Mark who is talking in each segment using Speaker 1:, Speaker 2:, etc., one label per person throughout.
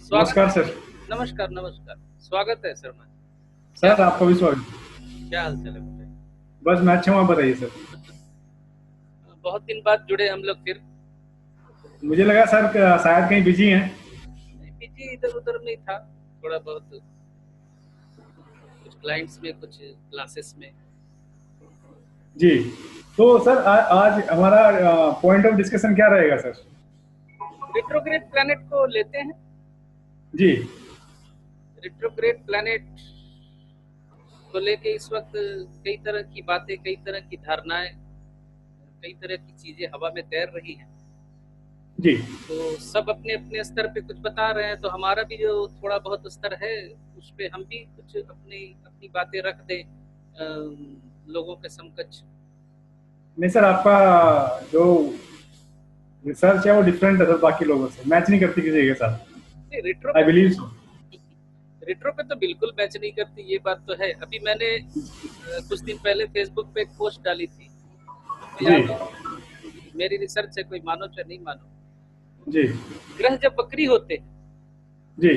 Speaker 1: स्वागत।
Speaker 2: नमस्कार सर।
Speaker 1: नमस्कार, नमस्कार। स्वागत है शर्मा जी। क्या
Speaker 2: सर आपका भी स्वागत।
Speaker 1: क्या हाल चाल है बताइए?
Speaker 2: बस मैं अच्छा हूँ, आप बताइए सर।
Speaker 1: बहुत दिन बाद जुड़े हम लोग फिर।
Speaker 2: मुझे लगा सर शायद कहीं बिजी हैं।
Speaker 1: बिजी इधर-उधर में था, थोड़ा बहुत कुछ क्लाइंट्स में, कुछ क्लासेस में।
Speaker 2: जी। तो सर आज हमारा पॉइंट ऑफ डिस्कशन क्या रहेगा सर?
Speaker 1: रिट्रोग्रेड प्लैनेट को लेते हैं।
Speaker 2: जी।
Speaker 1: रिट्रोग्रेड प्लैनेट को लेके इस वक़्त कई तरह की बातें, कई तरह की धारणाएँ, कई तरह की चीज़ें हवा में तैर रही हैं।
Speaker 2: जी।
Speaker 1: तो सब अपने-अपने स्तर पे कुछ बता रहे हैं, तो हमारा भी जो थोड़ा बहुत स्तर है, उस पे हम भी कुछ अपनी अपनी बातें रख दें लोगों के समकक्ष।
Speaker 2: नहीं सर, आपका जो रिसर्च है वो डिफरेंट है सर, बाकी लोगों से मैच नहीं करती किसी के साथ।
Speaker 1: नहीं, रिट्रो
Speaker 2: आई
Speaker 1: पे
Speaker 2: बिलीव सो।
Speaker 1: रिट्रो पे तो बिल्कुल मैच नहीं करती, ये बात तो है। अभी मैंने कुछ दिन पहले फेसबुक पे एक पोस्ट डाली थी, आपको
Speaker 2: जी।
Speaker 1: याद हो? मेरी रिसर्च है, कोई मानो चाहे नहीं मानो।
Speaker 2: जी।
Speaker 1: ग्रह जब वक्री होते हैं,
Speaker 2: जी।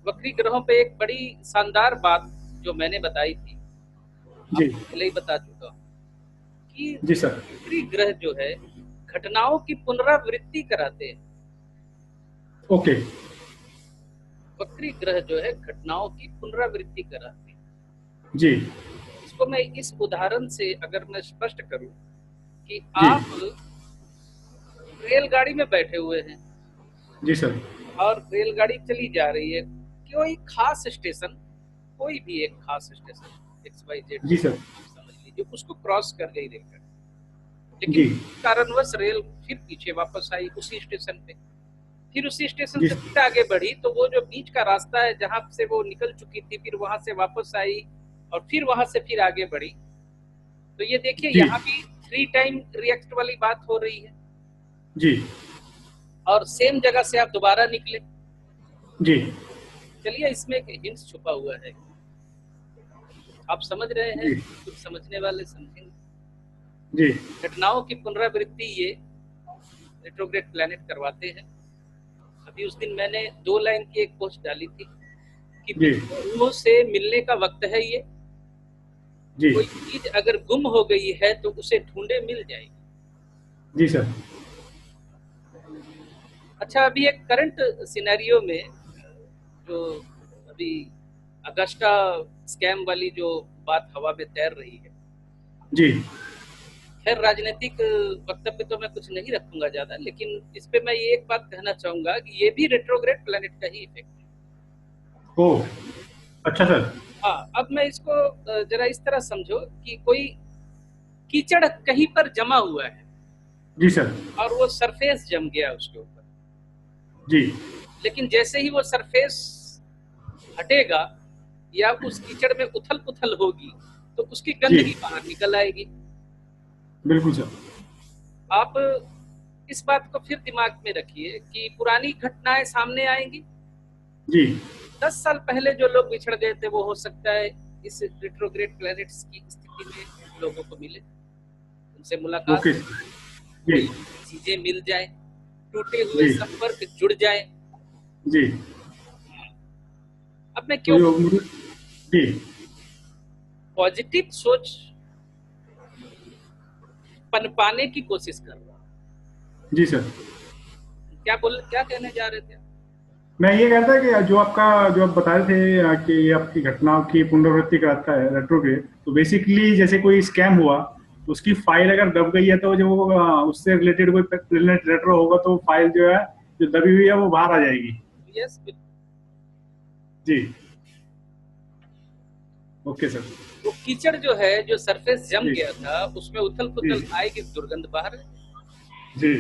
Speaker 1: वक्री ग्रहों पे एक बड़ी शानदार बात जो मैंने बताई थी,
Speaker 2: जी।
Speaker 1: आपको पहले ही बता चुका हूँ कि
Speaker 2: जी सर।
Speaker 1: वक्री ग्रह जो है, घटनाओं की पुनरावृत्ति कराते हैं।
Speaker 2: ओके।
Speaker 1: वक्री ग्रह जो है, घटनाओं की पुनरावृत्ति कराते हैं।
Speaker 2: जी।
Speaker 1: इसको मैं इस उदाहरण से अगर मैं स्पष्ट करूँ कि
Speaker 2: जी।
Speaker 1: आप रेलगाड़ी में बैठे हुए हैं
Speaker 2: जी सर।
Speaker 1: और रेलगाड़ी चली जा रही है, कोई खास स्टेशन, कोई भी एक खास स्टेशन एक्स वाई जेड
Speaker 2: जी सर।
Speaker 1: समझ लीजिए, उसको क्रॉस कर गई रेलगाड़ी, लेकिन
Speaker 2: जी।
Speaker 1: कारणवश रेल फिर पीछे वापस आई उसी स्टेशन पे। फिर उसी स्टेशन
Speaker 2: जी।
Speaker 1: से फिर आगे बढ़ी, तो वो जो बीच का रास्ता है जहाँ से वो निकल चुकी थी, फिर वहां से वापस आई और फिर वहां से फिर आगे बढ़ी। तो ये देखिए,
Speaker 2: जी।
Speaker 1: यहाँ भी थ्री टाइम रिएक्ट वाली बात हो रही है
Speaker 2: जी।
Speaker 1: और सेम जगह से आप दोबारा निकले।
Speaker 2: जी।
Speaker 1: चलिए, इसमें एक हिंट्स छुपा हुआ है, आप समझ रहे हैं,
Speaker 2: जी।
Speaker 1: कुछ समझने वाले समझेंगे।
Speaker 2: जी।
Speaker 1: घटनाओं की पुनरावृत्ति ये रेट्रोग्रेड प्लैनेट करवाते हैं। अभी उस दिन मैंने 2 लाइन की एक पोस्ट डाली थी कि
Speaker 2: जी।
Speaker 1: पिछले रूहों से मिलने का वक्त है ये।
Speaker 2: जी।
Speaker 1: कोई चीज अगर गुम हो गई है तो उसे ढूंढे मिल जाएगी।
Speaker 2: जी सर।
Speaker 1: अच्छा, अभी एक करंट सिनेरियो में जो अभी अगस्टा स्कैम वाली जो बात हवा में तैर रही है,
Speaker 2: जी।
Speaker 1: खैर राजनीतिक वक्तव्य तो मैं कुछ नहीं रखूंगा ज्यादा, लेकिन इस पे मैं ये एक बात कहना चाहूंगा कि ये भी रेट्रोग्रेड प्लैनेट का ही इफेक्ट है।
Speaker 2: ओ। अच्छा सर।
Speaker 1: हाँ, अब मैं इसको जरा इस तरह समझो कि कोई कीचड़ कहीं पर जमा हुआ है
Speaker 2: जी सर।
Speaker 1: और वो सरफेस जम गया उसके ऊपर,
Speaker 2: जी।
Speaker 1: लेकिन जैसे ही वो सरफेस हटेगा या उस कीचड़ में उथल पुथल होगी, तो उसकी
Speaker 2: जी।
Speaker 1: गंदगी बाहर निकल आएगी।
Speaker 2: बिल्कुल सर।
Speaker 1: आप इस बात को फिर दिमाग में रखिए कि पुरानी घटनाएं सामने आएंगी।
Speaker 2: जी।
Speaker 1: 10 साल पहले जो लोग बिछड़ गए थे, वो हो सकता है इस रिट्रोग्रेड प्लैनेट्स की स्थिति में लोगों को मिले, उनसे मुलाकात
Speaker 2: ओके
Speaker 1: हो,
Speaker 2: सर। जी।
Speaker 1: कोई चीजें मिल जाए, टूटे हुए
Speaker 2: जी।
Speaker 1: संपर्क जुड़ जाए।
Speaker 2: जी।
Speaker 1: अब मैं
Speaker 2: तो
Speaker 1: क्यों
Speaker 2: जो मुझे। जी।
Speaker 1: पॉजिटिव सोच पनपाने की कोशिश कर रहा हूँ।
Speaker 2: जी सर।
Speaker 1: क्या कहने जा रहे थे?
Speaker 2: मैं ये कहता कि जो आपका जो आप बता रहे थे कि ये आपकी घटनाओं की पुनरावृत्ति कराता है रेट्रोग्रेड, तो बेसिकली जैसे कोई स्कैम हुआ, तो उसकी फाइल अगर दब गई है तो जो उससे रिलेटेड कोई प्लेनेट रेट्रो होगा तो फाइल जो है, जो दबी हुई है वो बाहर आ जाएगी।
Speaker 1: यस।
Speaker 2: जी। Okay sir.
Speaker 1: वो कीचड़ जो है, जो सरफेस जम
Speaker 2: जी।
Speaker 1: गया था, उसमें उथल
Speaker 2: जी।
Speaker 1: पुथल आएगी, दुर्गंध बाहर।
Speaker 2: जी।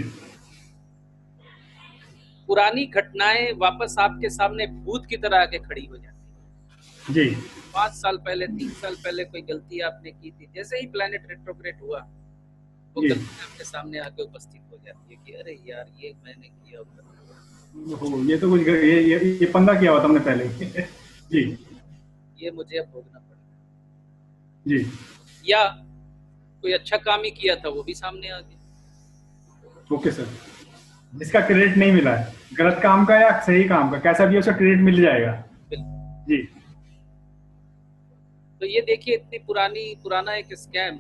Speaker 1: पुरानी घटनाएं वापस आपके सामने भूत की तरह आके खड़ी हो जाती
Speaker 2: जी।
Speaker 1: है। 5 साल पहले, 3 साल पहले कोई गलती आपने की थी, जैसे ही प्लैनेट रेट्रोग्रेड हुआ, वो
Speaker 2: जी।
Speaker 1: गलती आपके सामने आके उपस्थित हो जाती है कि अरे यार, ये मैंने किया होगा,
Speaker 2: ये तो कुछ ये पंगा किया हुआ था हमने पहले ही। जी।
Speaker 1: ये मुझे अब भोगना पड़ेगा।
Speaker 2: जी।
Speaker 1: या कोई अच्छा काम ही किया था, वो भी सामने आ गया।
Speaker 2: Okay sir. जिसका क्रेडिट नहीं मिला है। गलत काम का या सही काम का, कैसा भी उसका क्रेडिट मिल जाएगा।
Speaker 1: बिल्कुल।
Speaker 2: जी।
Speaker 1: तो ये देखिए, इतनी पुराना एक स्कैम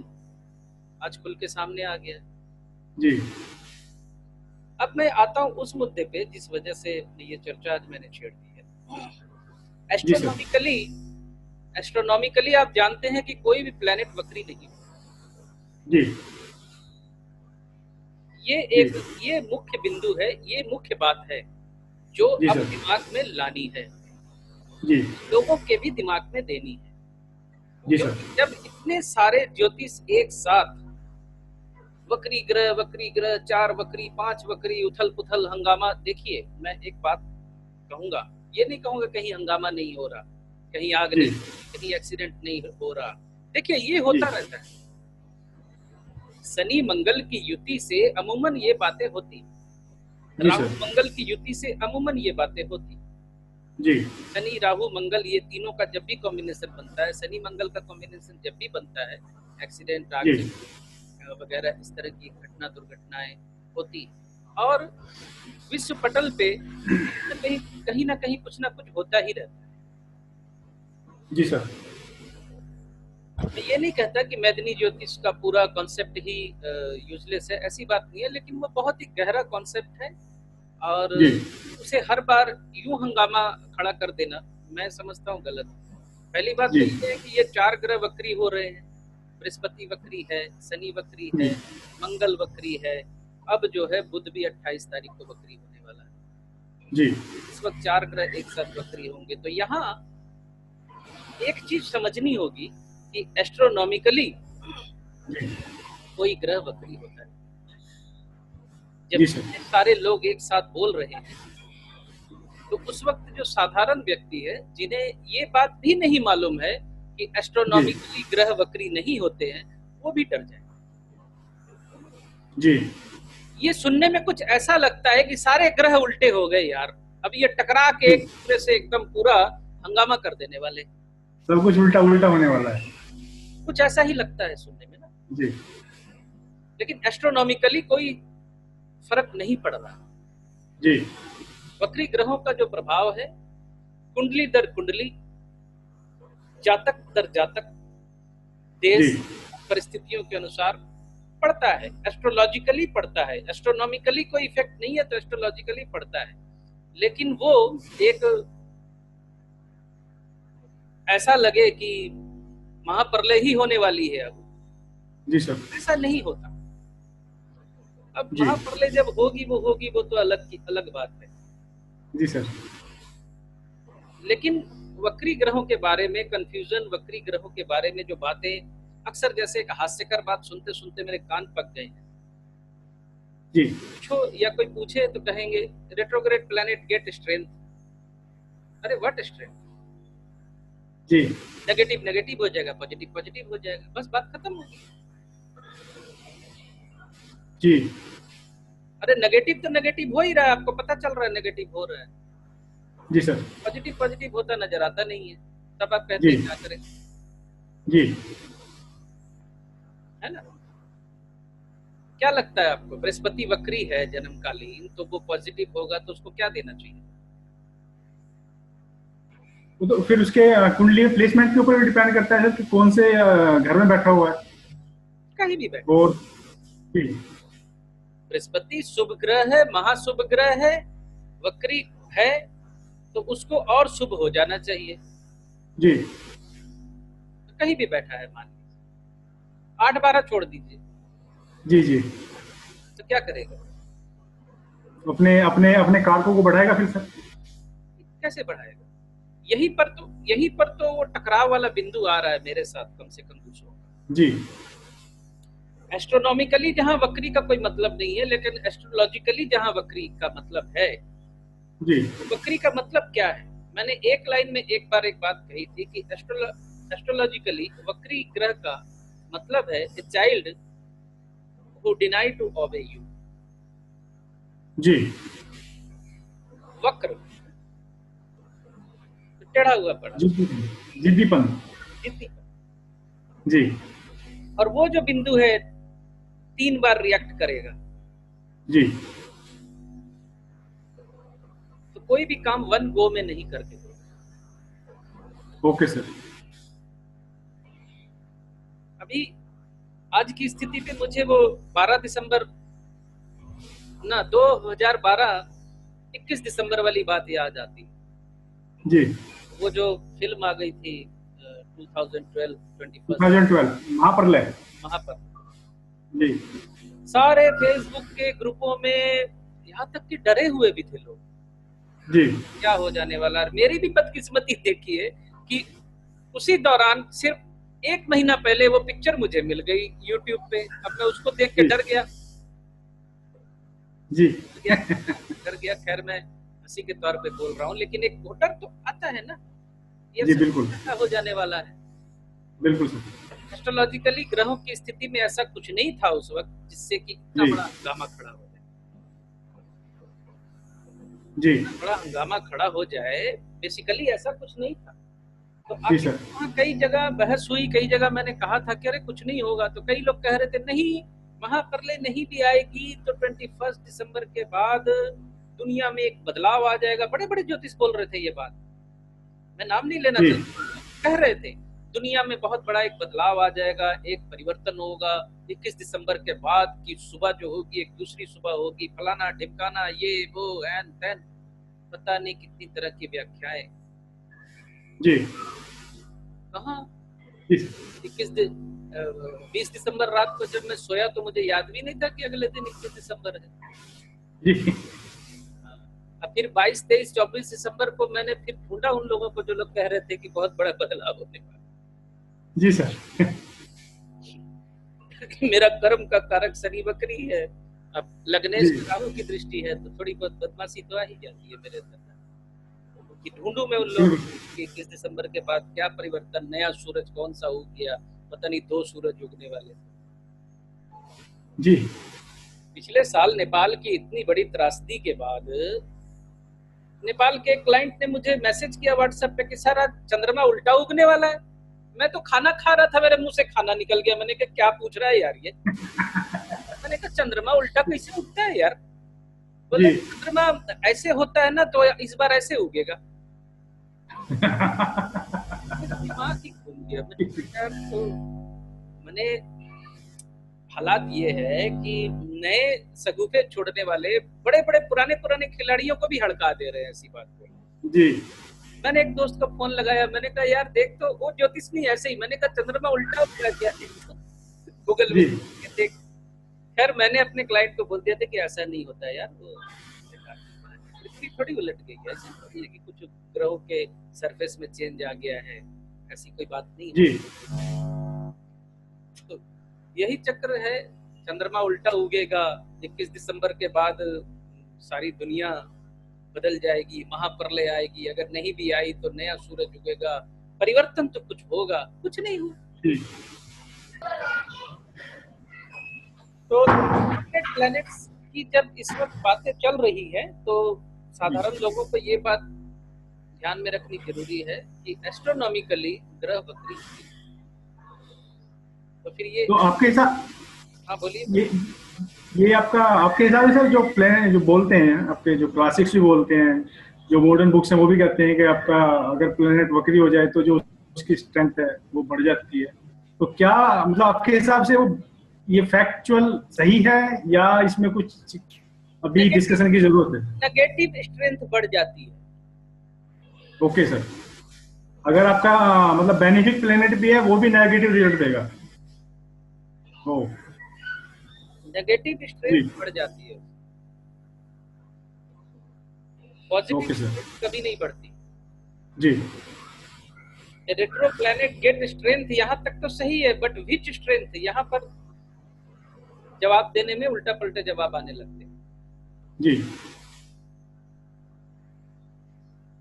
Speaker 1: आज खुल के सामने आ गया।
Speaker 2: जी।
Speaker 1: अब मैं आता हूँ उस मुद्दे पे जिस वजह से ये चर्चा आज मैंने छेड़ दी है।
Speaker 2: जी सर।
Speaker 1: एस्ट्रोनॉमिकली एस्ट्रोनॉमिकली आप जानते हैं कि कोई भी प्लेनेट वक्री नहीं।
Speaker 2: जी।
Speaker 1: ये
Speaker 2: जी।
Speaker 1: एक ये मुख्य बिंदु है, ये मुख्य बात है जो
Speaker 2: जी
Speaker 1: अब
Speaker 2: सर।
Speaker 1: दिमाग में लानी है,
Speaker 2: जी।
Speaker 1: लोगों के भी दिमाग में देनी है।
Speaker 2: जी सर।
Speaker 1: क्योंकि जब इतने सारे ज्योतिष एक साथ, वक्री ग्रह, 4 वक्री, 5 वक्री, उथल पुथल हंगामा, देखिए मैं एक बात कहूंगा, ये नहीं कहूंगा कहीं हंगामा नहीं हो रहा, कहीं आग
Speaker 2: जी।
Speaker 1: नहीं, कहीं एक्सीडेंट नहीं हो रहा। देखिए ये
Speaker 2: जी।
Speaker 1: होता रहता है, शनि मंगल की युति से अमूमन ये बातें होती,
Speaker 2: जी
Speaker 1: राहु
Speaker 2: सर।
Speaker 1: मंगल की युति से अमूमन ये बातें होती।
Speaker 2: जी।
Speaker 1: शनि राहु मंगल ये तीनों का जब भी कॉम्बिनेशन बनता है, शनि मंगल का कॉम्बिनेशन जब भी बनता है, एक्सीडेंट,
Speaker 2: जी।
Speaker 1: आग वगैरह इस तरह की घटना दुर्घटनाएं होती। और विश्व पटल पे कहीं ना कहीं कुछ ना कुछ होता ही रहता है।
Speaker 2: जी सर।
Speaker 1: मैं ये नहीं कहता कि मैदनी ज्योतिष का पूरा कॉन्सेप्ट ही यूजलेस है, ऐसी बात नहीं है, लेकिन वो बहुत ही गहरा कॉन्सेप्ट है। और
Speaker 2: जी।
Speaker 1: उसे हर बार यूं हंगामा खड़ा कर देना मैं समझता हूँ गलत। पहली बात
Speaker 2: जी।
Speaker 1: तो ये है कि ये 4 ग्रह वक्री हो रहे हैं, बृहस्पति वक्री है, शनि वक्री
Speaker 2: जी।
Speaker 1: है, मंगल वक्री है, अब जो है बुध भी 28 तारीख को वक्री होने वाला है।
Speaker 2: जी।
Speaker 1: इस वक्त 4 ग्रह एक साथ वक्री होंगे। तो यहाँ एक चीज समझनी होगी कि एस्ट्रोनॉमिकली
Speaker 2: जी।
Speaker 1: कोई ग्रह वक्री होता है। जब
Speaker 2: जी सर।
Speaker 1: इतने सारे लोग एक साथ बोल रहे हैं तो उस वक्त जो साधारण व्यक्ति है, जिन्हें ये बात भी नहीं मालूम है कि
Speaker 2: जी।
Speaker 1: एस्ट्रोनॉमिकली ग्रह वक्री नहीं होते हैं, वो भी डर जाए।
Speaker 2: जी।
Speaker 1: ये सुनने में कुछ ऐसा लगता है कि सारे ग्रह उल्टे हो गए यार, अब ये टकरा के
Speaker 2: जी।
Speaker 1: एक दूसरे से एकदम पूरा हंगामा कर देने वाले,
Speaker 2: सब कुछ उल्टा उल्टा होने वाला है।
Speaker 1: कुछ ऐसा ही लगता है सुनने में ना।
Speaker 2: जी।
Speaker 1: लेकिन एस्ट्रोनॉमिकली कोई फर्क नहीं पड़ रहा।
Speaker 2: जी।
Speaker 1: वक्री ग्रहों का जो प्रभाव है, कुंडली दर कुंडली, जातक दर जातक,
Speaker 2: जी।
Speaker 1: देश परिस्थितियों के अनुसार पड़ता है, एस्ट्रोलॉजिकली पड़ता है। एस्ट्रोनॉमिकली कोई इफेक्ट नहीं है तो एस्ट्रोलॉजिकली पड़ता है। लेकिन वो एक ऐसा लगे कि महाप्रलय ही होने वाली है अब,
Speaker 2: जी सर।
Speaker 1: ऐसा नहीं होता। अब
Speaker 2: जी।
Speaker 1: महाप्रलय जब होगी वो तो अलग बात है।
Speaker 2: जी सर।
Speaker 1: लेकिन वक्री ग्रहों के बारे में कंफ्यूजन, वक्री ग्रहों के बारे में जो बातें अक्सर, जैसे एक हास्यकर बात सुनते सुनते मेरे कान पक गए हैं।
Speaker 2: जी।
Speaker 1: पूछो या कोई पूछे तो कहेंगे रेट्रोग्रेड प्लैनेट गेट स्ट्रेंथ। अरे व्हाट स्ट्रेंथ?
Speaker 2: जी।
Speaker 1: नेगेटिव नेगेटिव हो जाएगा, पॉजिटिव पॉजिटिव हो जाएगा, बस बात खत्म होगी।
Speaker 2: जी।
Speaker 1: अरे नेगेटिव तो नेगेटिव हो ही रहा है, आपको पता चल रहा है नेगेटिव हो रहा है।
Speaker 2: जी सर।
Speaker 1: पॉजिटिव पॉजिटिव होता नजर आता नहीं है, तब आप कहते
Speaker 2: जी।
Speaker 1: हैं क्या करें,
Speaker 2: जी।
Speaker 1: है ना। क्या लगता है आपको, बृहस्पति वक्री है जन्मकालीन, तो वो पॉजिटिव होगा तो उसको क्या देना चाहिए?
Speaker 2: वो तो फिर उसके कुंडली प्लेसमेंट के ऊपर डिपेंड करता है कि कौन से घर में बैठा हुआ है।
Speaker 1: कहीं भी बैठे,
Speaker 2: और जी।
Speaker 1: बृहस्पति शुभ ग्रह है, महाशुभ ग्रह है, वक्री है, तो उसको और शुभ हो जाना चाहिए।
Speaker 2: जी।
Speaker 1: तो कहीं भी बैठा है, मान लीजिए 8-12 छोड़ दीजिए,
Speaker 2: जी। जी।
Speaker 1: तो क्या करेगा?
Speaker 2: अपने अपने अपने कारकों को बढ़ाएगा फिर सर।
Speaker 1: कैसे बढ़ाएगा? यहीं पर तो वो टकराव वाला बिंदु आ रहा है मेरे साथ, कम से कम दूसरों का।
Speaker 2: जी।
Speaker 1: एस्ट्रोनॉमिकली जहां वक्री का कोई मतलब नहीं है, लेकिन एस्ट्रोलॉजिकली जहां वक्री का मतलब है,
Speaker 2: जी।
Speaker 1: तो वक्री का मतलब क्या है? मैंने एक लाइन में एक बार एक बात कही थी कि एस्ट्रोलॉजिकली वक्री ग्रह का मतलब है a child who deny to obey you.
Speaker 2: जी।
Speaker 1: वक्र, तो टेढ़ा हुआ पड़ा,
Speaker 2: जिद्दीपन।
Speaker 1: जिद्दी।
Speaker 2: जी।
Speaker 1: और वो जो बिंदु है 3 बार रिएक्ट करेगा।
Speaker 2: जी।
Speaker 1: कोई भी काम वन गो में नहीं करके दो।
Speaker 2: Okay sir.
Speaker 1: अभी आज की स्थिति पे मुझे वो 12 दिसंबर ना 2012 21 दिसंबर वाली बात याद आती
Speaker 2: जी।
Speaker 1: वो जो फिल्म आ गई थी 2012
Speaker 2: महाप्रलय।
Speaker 1: वहां पर
Speaker 2: जी
Speaker 1: सारे फेसबुक के ग्रुपों में यहाँ तक कि डरे हुए भी थे लोग
Speaker 2: जी
Speaker 1: क्या हो जाने वाला है। मेरी भी बदकिस्मती देखी है कि उसी दौरान सिर्फ 1 महीना पहले वो पिक्चर मुझे मिल गई यूट्यूब पे। अब मैं उसको देख के
Speaker 2: जी
Speaker 1: डर गया
Speaker 2: जी
Speaker 1: डर गया। खैर मैं हंसी के तौर पे बोल रहा हूँ, लेकिन एक डर तो आता है ना, ये
Speaker 2: जी
Speaker 1: सब
Speaker 2: बिल्कुल
Speaker 1: क्या हो जाने वाला है।
Speaker 2: बिल्कुल सर।
Speaker 1: एस्ट्रोलॉजिकली ग्रहों की स्थिति में ऐसा कुछ नहीं था उस वक्त जिससे कि इतना
Speaker 2: जी
Speaker 1: बड़ा हंगामा खड़ा हो जाए।
Speaker 2: जी
Speaker 1: बड़ा हंगामा खड़ा हो जाए, बेसिकली ऐसा कुछ नहीं था। तो
Speaker 2: जी
Speaker 1: आखिर
Speaker 2: सर।
Speaker 1: वहाँ कई जगह बहस हुई, कई जगह मैंने कहा था कि अरे कुछ नहीं होगा, तो कई लोग कह रहे थे नहीं महाप्रलय नहीं भी आएगी तो 21 दिसंबर के बाद दुनिया में एक बदलाव आ जाएगा। बड़े बड़े ज्योतिष बोल रहे थे ये बात, मैं नाम नहीं लेना
Speaker 2: जी
Speaker 1: चाहता, कह रहे थे दुनिया में बहुत बड़ा एक बदलाव आ जाएगा, एक परिवर्तन होगा 21 दिसंबर के बाद की सुबह जो होगी एक दूसरी सुबह होगी, फलाना ढिमकाना, ये वो एन तेन, पता नहीं कितनी तरह की व्याख्याएं।
Speaker 2: जी
Speaker 1: कहाँ
Speaker 2: जी
Speaker 1: 20 दिसंबर रात को जब मैं सोया तो मुझे याद भी नहीं था कि अगले दिन 21 दिसंबर है।
Speaker 2: जी
Speaker 1: अब फिर 22, 23, 24 दिसंबर को मैंने फिर ढूंढा उन लोगों को जो लोग कह रहे थे कि बहुत बड़ा बदलाव होने वाला।
Speaker 2: जी सर।
Speaker 1: मेरा कर्म का कारक शनि वक्री है, अब लग्नेश
Speaker 2: जी
Speaker 1: राहु की दृष्टि है, तो थोड़ी बहुत बदमाशी तो आ ही जाती है मेरे अंदर कि ढूंढूं मैं उन लोगों को 21 दिसंबर के बाद क्या परिवर्तन, नया सूरज कौन सा उग गया, पता नहीं 2 सूरज उगने वाले थे।
Speaker 2: जी
Speaker 1: पिछले साल नेपाल की इतनी बड़ी त्रासदी के बाद नेपाल के एक क्लाइंट ने मुझे मैसेज किया व्हाट्सएप पे कि सर आज चंद्रमा उल्टा उगने वाला है। मैं तो खाना खा रहा था, मेरे मुंह से खाना निकल गया। मैंने कहा क्या पूछ रहा है यार ये। मैंने कहा चंद्रमा उल्टा कैसे उगता है यार। बोले चंद्रमा ऐसे होता है ना तो इस बार ऐसे उगेगा। दिमाग ही घूम गया। तो मैंने हालात ये है कि नए सगुफे छोड़ने वाले बड़े बड़े पुराने पुराने खिलाड़ियों को भी हड़का दे रहे हैं ऐसी बात को।
Speaker 2: जी
Speaker 1: मैंने एक दोस्त को फोन लगाया, मैंने कहा यार देख तो वो ज्योतिष नहीं ऐसे ही। मैंने कहा चंद्रमा उल्टा उगता क्या गूगल में देख। खैर मैंने अपने क्लाइंट को बोल दिया था कि ऐसा नहीं होता है यार, वो पृथ्वी थोड़ी उलट गई है, ऐसी थोड़ी है कि कुछ ग्रहों के सरफेस में चेंज आ गया है, ऐसी कोई बात नहीं है। तो यही चक्र है, चंद्रमा उल्टा उगेगा 21 दिसंबर के बाद, सारी दुनिया बदल जाएगी, महाप्रलय आएगी, अगर नहीं भी आई तो नया सूरज उगेगा, परिवर्तन तो कुछ होगा, कुछ नहीं हुआ। तो प्लैनेट्स की जब इस वक्त बातें चल रही है तो साधारण लोगों को ये बात ध्यान में रखनी जरूरी है कि एस्ट्रोनॉमिकली ग्रह वक्री, तो फिर ये
Speaker 2: तो आपके हिसाब,
Speaker 1: हाँ बोलिए।
Speaker 2: ये आपके हिसाब से जो प्लान जो बोलते हैं, आपके जो क्लासिक्स भी बोलते हैं, जो मॉडर्न बुक्स हैं वो भी कहते हैं कि आपका अगर प्लेनेट वक्री हो जाए तो जो उसकी स्ट्रेंथ है वो बढ़ जाती है। तो क्या मतलब आपके हिसाब से वो ये फैक्चुअल सही है या इसमें कुछ अभी डिस्कशन की जरूरत है?
Speaker 1: नेगेटिव स्ट्रेंथ बढ़ जाती है।
Speaker 2: ओके सर, अगर आपका मतलब बेनिफिक प्लेनेट भी है वो भी नेगेटिव रिजल्ट देगा।
Speaker 1: नेगेटिव स्ट्रेंथ बढ़ जाती है, पॉजिटिव स्ट्रेंथ कभी नहीं बढ़ती
Speaker 2: जी।
Speaker 1: रेट्रो प्लैनेट गेट स्ट्रेंथ यहाँ तक तो सही है, बट विच स्ट्रेंथ, यहाँ पर जवाब देने में उल्टा पलटा जवाब आने लगते हैं
Speaker 2: जी।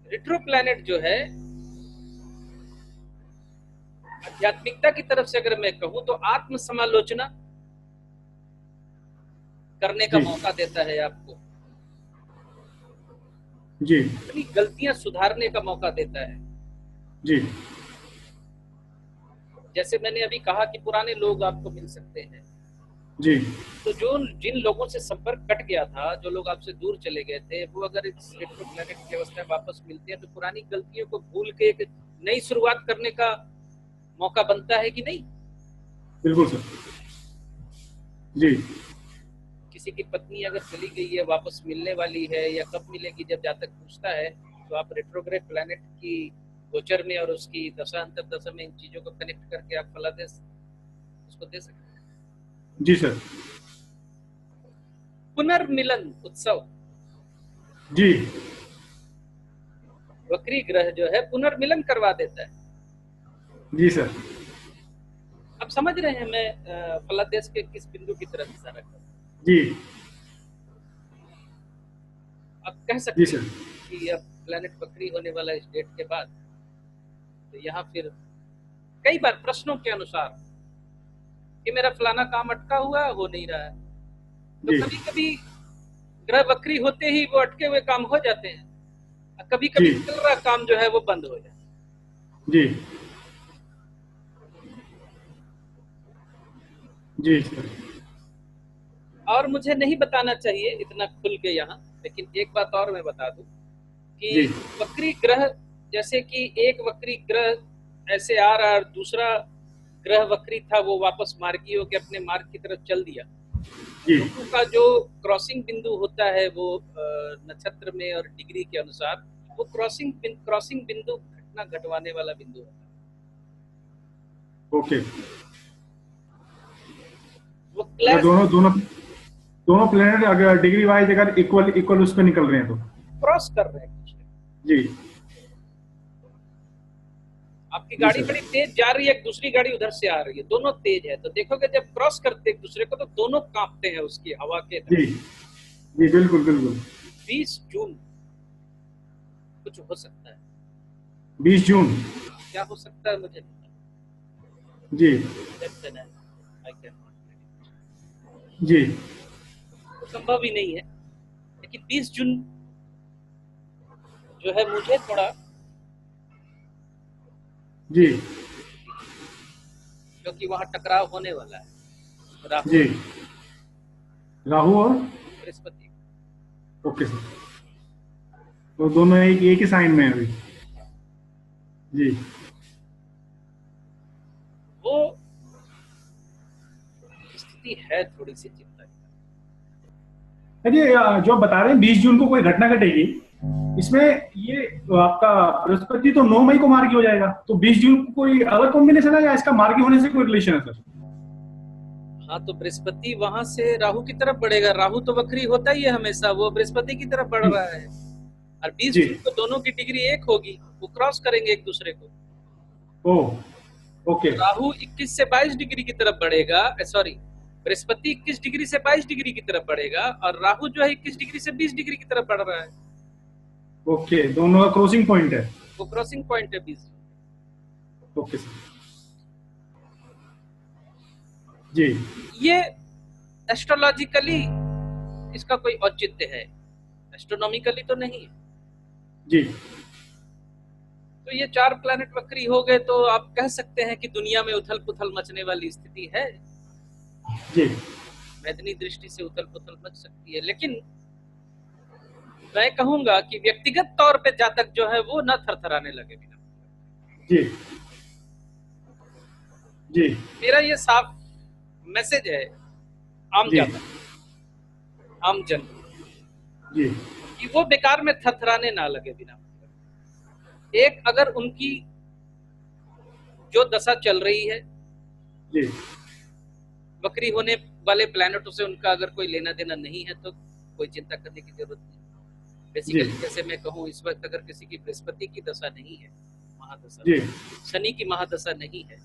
Speaker 1: रेट्रो प्लैनेट जो है आध्यात्मिकता की तरफ से अगर मैं कहूं तो आत्म समालोचना करने का मौका देता है आपको
Speaker 2: जी,
Speaker 1: अपनी गलतियां सुधारने का मौका देता है
Speaker 2: जी।
Speaker 1: जैसे मैंने अभी कहा कि पुराने लोग आपको मिल सकते हैं,
Speaker 2: जी
Speaker 1: तो जो जिन लोगों से संपर्क कट गया था, जो लोग आपसे दूर चले गए थे, वो अगर इस रेट्रो प्लैनेट की अवस्था में वापस मिलते हैं तो पुरानी गलतियों को भूल के एक नई शुरुआत करने का मौका बनता है कि नहीं?
Speaker 2: बिल्कुल सर। जी
Speaker 1: किसी की पत्नी अगर चली गई है, वापस मिलने वाली है या कब मिलेगी, जब जातक पूछता है, तो आप रेट्रोग्रेड प्लैनेट की गोचर में और उसकी दशा अंतर दशा में इन चीजों को कनेक्ट करके आप फलादेश उसको दे सकते हैं।
Speaker 2: जी सर।
Speaker 1: पुनर्मिलन उत्सव,
Speaker 2: जी
Speaker 1: वक्री ग्रह जो है पुनर्मिलन करवा देता है।
Speaker 2: जी सर।
Speaker 1: आप समझ रहे हैं मैं फलादेश के किस बिंदु की तरफ इशारा कर रहा हूं?
Speaker 2: जी
Speaker 1: आप कह
Speaker 2: जी
Speaker 1: सकते
Speaker 2: सर।
Speaker 1: हैं कि अब प्लैनेट वक्री होने वाला इस डेट के बाद, तो यहाँ फिर कई बार प्रश्नों के अनुसार कि मेरा फलाना काम अटका हुआ है, हो नहीं रहा है, तो
Speaker 2: जी
Speaker 1: कभी कभी ग्रह वक्री होते ही वो अटके हुए काम हो जाते हैं, और कभी
Speaker 2: जी
Speaker 1: कभी चल रहा काम जो है वो बंद हो जाता है।
Speaker 2: जी जी सर।
Speaker 1: और मुझे नहीं बताना चाहिए इतना खुल के यहाँ, लेकिन एक बात और मैं बता दूं कि
Speaker 2: जी
Speaker 1: वक्री ग्रह, जैसे कि एक वक्री ग्रह ऐसे आ रहा और दूसरा ग्रह वक्री था, वो वापस मार्गी होकर अपने मार्ग की तरफ चल दिया,
Speaker 2: जी
Speaker 1: दोनों का जो क्रॉसिंग बिंदु होता है वो नक्षत्र में और डिग्री के अनुसार वो क्रॉसिंग बिंदु घटना घटवाने वाला बिंदु होता है।
Speaker 2: ओके।
Speaker 1: वो
Speaker 2: अगर
Speaker 1: क्लैश
Speaker 2: दोनों दोनों दोनों प्लेनेट अगर डिग्री वाइज अगर इक्वल इक्वल उस पर निकल रहे हैं तो।
Speaker 1: क्रॉस कर रहे हैं एक दूसरे को।
Speaker 2: जी
Speaker 1: आपकी
Speaker 2: जी
Speaker 1: गाड़ी
Speaker 2: सर।
Speaker 1: बड़ी तेज जा रही है, एक दूसरी गाड़ी उधर से आ रही है, दोनों तेज है, तो देखोगे जब क्रॉस करते एक दूसरे को तो दोनों कांपते हैं उसकी हवा के
Speaker 2: जी
Speaker 1: धक्के।
Speaker 2: जी बिल्कुल बिल्कुल।
Speaker 1: 20 जून कुछ हो सकता है।
Speaker 2: 20 जून।
Speaker 1: क्या हो सकता है मुझे नहीं
Speaker 2: जी
Speaker 1: पता, I cannot predict।
Speaker 2: जी
Speaker 1: तो संभव ही नहीं है, लेकिन 20 जून जो है मुझे थोड़ा,
Speaker 2: जी
Speaker 1: क्योंकि वहां टकराव होने वाला है राहु
Speaker 2: जी। राहु और
Speaker 1: बृहस्पति।
Speaker 2: Okay sir. तो दोनों एक ही साइन में है अभी। जी
Speaker 1: वो स्थिति है थोड़ी सी चिंता की।
Speaker 2: अरे जो आप बता रहे हैं 20 जून को कोई घटना घटेगी, इसमें ये आपका बृहस्पति तो 9 मई को मार्गी हो जाएगा, तो 20 जून को कोई अलग कॉम्बिनेशन है या इसका मार्गी होने से कोई रिलेशन है सर?
Speaker 1: हाँ, तो बृहस्पति वहां से राहु की तरफ बढ़ेगा, राहु तो वक्री होता ही है हमेशा, वो बृहस्पति की तरफ बढ़ रहा है, और 20
Speaker 2: जी
Speaker 1: जून को दोनों की डिग्री एक होगी, वो क्रॉस करेंगे एक दूसरे को।
Speaker 2: Oh okay.
Speaker 1: राहु 21 से 22 डिग्री की तरफ बढ़ेगा, सॉरी, बृहस्पति 21 डिग्री से 22 डिग्री की तरफ बढ़ेगा, और राहु जो है 21 डिग्री से 20 डिग्री की तरफ बढ़ रहा है।
Speaker 2: ओके, दोनों का क्रॉसिंग पॉइंट है।
Speaker 1: वो क्रॉसिंग पॉइंट है 20 जून।
Speaker 2: Okay sir. जी
Speaker 1: ये एस्ट्रोलॉजिकली इसका कोई औचित्य है, एस्ट्रोनॉमिकली तो नहीं है।
Speaker 2: जी
Speaker 1: तो ये 4 प्लैनेट वक्री हो गए, तो आप कह सकते हैं कि दुनिया में उथल पुथल मचने वाली स्थिति है।
Speaker 2: जी
Speaker 1: मैदानी दृष्टि से उथल पुथल मच सकती है, लेकिन मैं कहूंगा कि व्यक्तिगत तौर पे जातक जो है वो न थरथराने लगे बिना।
Speaker 2: जी जी
Speaker 1: मेरा ये साफ मैसेज है आम
Speaker 2: जी
Speaker 1: जातक, आम जन,
Speaker 2: जी
Speaker 1: कि वो बेकार में थरथराने ना लगे बिना। एक, अगर उनकी जो दशा चल रही है
Speaker 2: जी
Speaker 1: वक्री होने वाले प्लैनेटों से उनका अगर कोई लेना देना नहीं है तो कोई चिंता करने की जरूरत नहीं। बेसिकली जैसे मैं कहूँ, इस वक्त अगर किसी की बृहस्पति की दशा नहीं है, महादशा,
Speaker 2: जी
Speaker 1: शनि की महादशा नहीं है,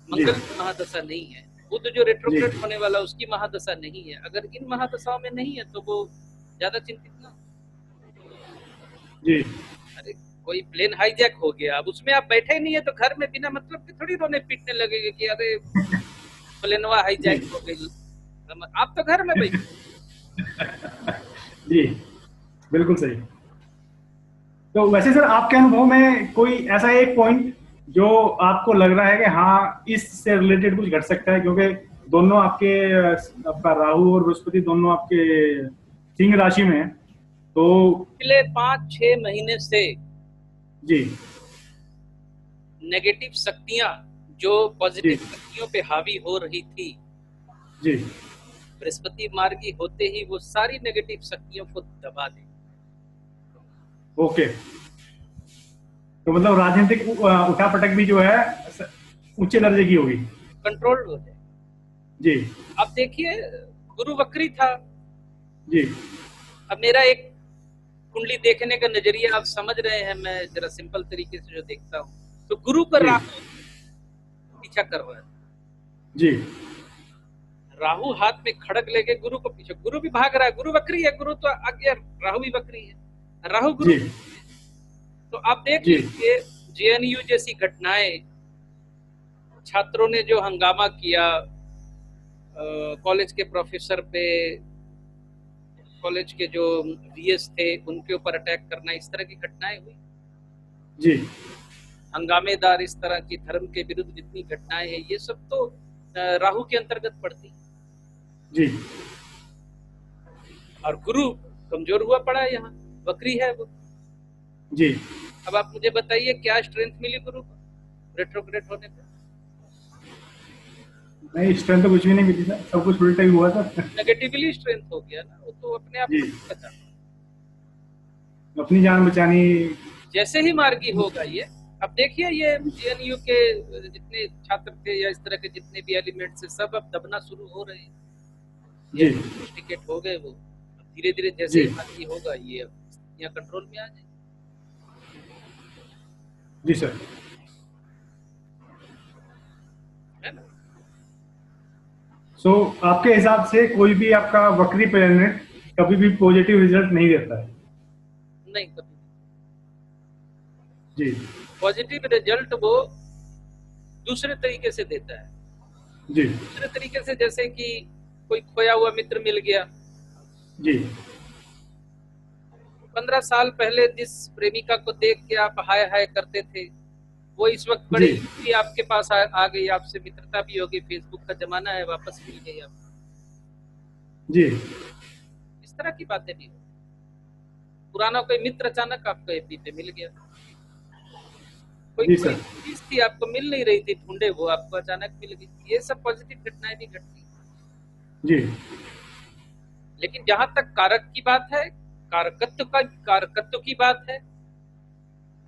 Speaker 1: मंगल की महादशा नहीं है, बुध जो रेट्रोग्रेड होने वाला उसकी महादशा नहीं है, अगर इन महादशाओं में नहीं है तो वो ज्यादा चिंतित ना।
Speaker 2: जी
Speaker 1: अरे कोई प्लेन हाईजैक हो गया, अब उसमें आप बैठे नहीं है तो घर में बिना मतलब के थोड़ी रोने पीटने लगेगा कि अरे प्लेनवा हाईजैक हो गई, आप तो घर में बैठे।
Speaker 2: जी बिल्कुल सही। तो वैसे सर आपके अनुभव में कोई ऐसा एक पॉइंट जो आपको लग रहा है कि हाँ इससे रिलेटेड कुछ घट सकता है, क्योंकि दोनों आपके आपका राहु और बृहस्पति दोनों आपके सिंह राशि में है, तो
Speaker 1: पिछले 5-6 महीने से
Speaker 2: जी
Speaker 1: नेगेटिव शक्तियां जो
Speaker 2: जी
Speaker 1: पॉजिटिव शक्तियों पे हावी हो रही थी,
Speaker 2: जी
Speaker 1: बृहस्पति मार्गी होते ही वो सारी नेगेटिव शक्तियों को दबा दे।
Speaker 2: ओके। तो मतलब राजनीतिक उठापटक भी जो है ऊंचे दर्जे की होगी।
Speaker 1: कंट्रोल हो जाए।
Speaker 2: जी
Speaker 1: अब देखिए, गुरु वक्री था।
Speaker 2: जी
Speaker 1: अब मेरा एक कुंडली देखने का नजरिया आप समझ रहे हैं, मैं जरा सिंपल तरीके से जो देखता हूँ, तो गुरु का
Speaker 2: जी
Speaker 1: राहु पीछा कर रहा है।
Speaker 2: जी
Speaker 1: राहु हाथ में खड़ग लेके गुरु को पीछे, गुरु भी भाग रहा है, गुरु वक्री है, गुरु तो आगे, राहु भी वक्री है, राहु गुरु।
Speaker 2: जी
Speaker 1: तो आप देख
Speaker 2: जी
Speaker 1: लीजिए, जेएनयू जैसी घटनाएं, छात्रों ने जो हंगामा किया, कॉलेज के प्रोफेसर पे, कॉलेज के जो वीएस थे उनके ऊपर अटैक करना, इस तरह की घटनाएं हुई।
Speaker 2: जी
Speaker 1: हंगामेदार इस तरह की धर्म के विरुद्ध जितनी घटनाएं हैं, ये सब तो राहु के अंतर्गत पड़ती।
Speaker 2: जी
Speaker 1: और गुरु कमजोर हुआ पड़ा है, यहाँ वक्री है वो।
Speaker 2: जी
Speaker 1: अब आप मुझे बताइए क्या स्ट्रेंथ मिली गुरु को रेट्रोग्रेड होने पर?
Speaker 2: नहीं, स्ट्रेंथ तो कुछ भी नहीं मिली था, सब कुछ उल्टा ही हुआ था।
Speaker 1: नेगेटिवली स्ट्रेंथ हो गया ना, वो तो अपने आप
Speaker 2: जी,
Speaker 1: को बचा।
Speaker 2: अपनी जान बचानी।
Speaker 1: जैसे ही मार्गी होगा ये, अब देखिए ये जेएनयू के जितने छात्र थे या इस तरह के जितने भी एलिमेंट्स है, सब अब दबना शुरू हो रहे हैं।
Speaker 2: जी
Speaker 1: टिकट हो गए वो, धीरे धीरे जैसे
Speaker 2: जी
Speaker 1: ही मार्गी होगा ये यहाँ कंट्रोल में आ जाए।
Speaker 2: जी सर।
Speaker 1: है ना?
Speaker 2: सो आपके हिसाब से कोई भी आपका वक्री प्लेनेट कभी भी पॉजिटिव रिजल्ट नहीं देता है?
Speaker 1: नहीं, कभी
Speaker 2: जी
Speaker 1: पॉजिटिव रिजल्ट वो दूसरे तरीके से देता है।
Speaker 2: जी
Speaker 1: दूसरे तरीके से, जैसे कि कोई खोया हुआ मित्र मिल गया।
Speaker 2: जी
Speaker 1: 15 साल पहले जिस प्रेमिका को देख के आप हाय हाय करते थे, वो इस वक्त बड़ी
Speaker 2: जी
Speaker 1: ही आपके पास आ गई, आपसे मित्रता भी होगी, फेसबुक का जमाना है, वापस मिल गई आप।
Speaker 2: जी
Speaker 1: इस तरह की बातें भी हो। पुराना कोई मित्र अचानक आपको एफबी पे मिल गया। कोई
Speaker 2: जी
Speaker 1: कोई
Speaker 2: सर।
Speaker 1: चीज थी आपको मिल नहीं रही थी, ढूंढे, वो आपको अचानक मिल गई। ये सब पॉजिटिव घटनाएं भी घटती।
Speaker 2: जी
Speaker 1: लेकिन जहां तक कारक की बात है, कारकत्व की बात है,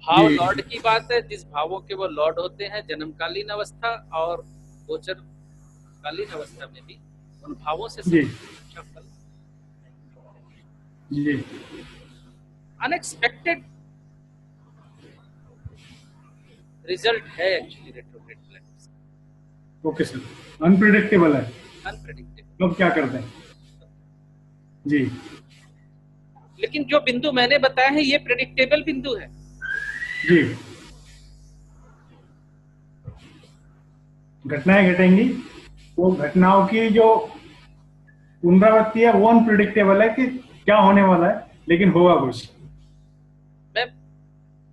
Speaker 1: भाव
Speaker 2: जी
Speaker 1: लॉर्ड की बात है, जिस भावों के वो लॉर्ड होते हैं, जन्मकालीन अवस्था और गोचर कालीन अवस्था में भी उन भावों से
Speaker 2: जी
Speaker 1: अच्छा फल।
Speaker 2: जी
Speaker 1: अनएक्सपेक्टेड रिजल्ट है actually retrograde planets.
Speaker 2: Okay sir. Unpredictable है,
Speaker 1: अनप्रेडिक्टेबल।
Speaker 2: लोग क्या करते हैं। जी
Speaker 1: लेकिन जो बिंदु मैंने बताया है, ये प्रेडिक्टेबल बिंदु है।
Speaker 2: जी घटनाएं घटेंगी, वो घटनाओं की जो पुनरावृत्ति है वो अनप्रिडिक्टेबल है कि क्या होने वाला है, लेकिन होगा कुछ।
Speaker 1: मैं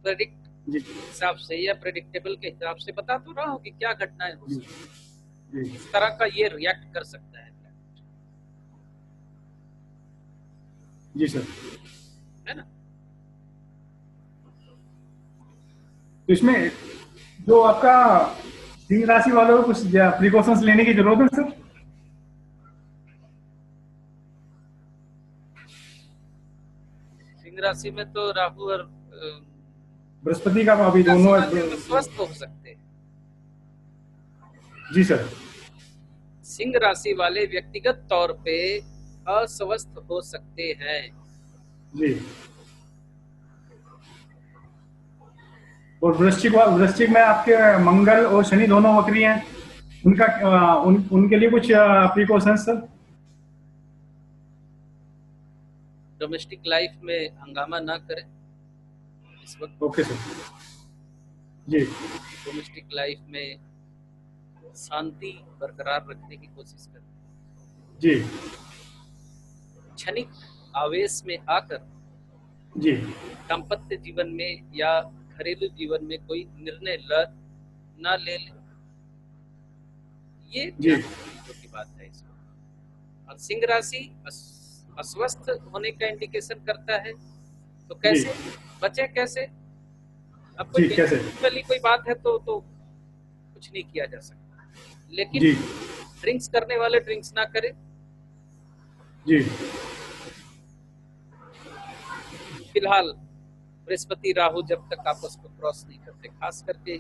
Speaker 1: प्रेडिक्ट
Speaker 2: जी
Speaker 1: हिसाब से या प्रेडिक्टेबल के हिसाब से बता तो रहा हूँ कि क्या घटनाएं हो
Speaker 2: जी
Speaker 1: सकती हैं।
Speaker 2: जी
Speaker 1: इस तरह का ये रिएक्ट कर सकता है
Speaker 2: जी सर।
Speaker 1: है ना?
Speaker 2: तो इसमें जो आपका सिंह राशि वालों को कुछ प्रिकॉशंस लेने की जरूरत है सर?
Speaker 1: सिंह राशि में तो राहु और
Speaker 2: बृहस्पति का अभी दोनों
Speaker 1: तो स्वस्थ हो सकते हैं।
Speaker 2: जी सर।
Speaker 1: सिंह राशि वाले व्यक्तिगत तौर पे अस्वस्थ हो सकते हैं।
Speaker 2: जी और वृश्चिक में आपके मंगल और शनि दोनों वक्री हैं, उनका उनके लिए कुछ प्रिकॉशंस सर?
Speaker 1: डोमेस्टिक लाइफ में हंगामा ना करें इस वक्त।
Speaker 2: Okay sir. जी
Speaker 1: डोमेस्टिक लाइफ में शांति बरकरार रखने की कोशिश करें।
Speaker 2: जी
Speaker 1: क्षणिक आवेश में आकर
Speaker 2: जी
Speaker 1: दाम्पत्य जीवन में या घरेलू जीवन में कोई निर्णय न ले लें। ये
Speaker 2: जी
Speaker 1: की बात है इसमें। और सिंह राशि अस्वस्थ होने का इंडिकेशन करता है, तो
Speaker 2: जी
Speaker 1: कैसे बचे, कैसे? अब कोई
Speaker 2: जी कैसे?
Speaker 1: बेनिफिट वाली कोई बात है तो कुछ नहीं किया जा सकता, लेकिन
Speaker 2: जी
Speaker 1: ड्रिंक्स करने वाले ड्रिंक्स ना करें।
Speaker 2: जी
Speaker 1: फिलहाल बृहस्पति राहु जब तक आपस को क्रॉस नहीं करते, खास करके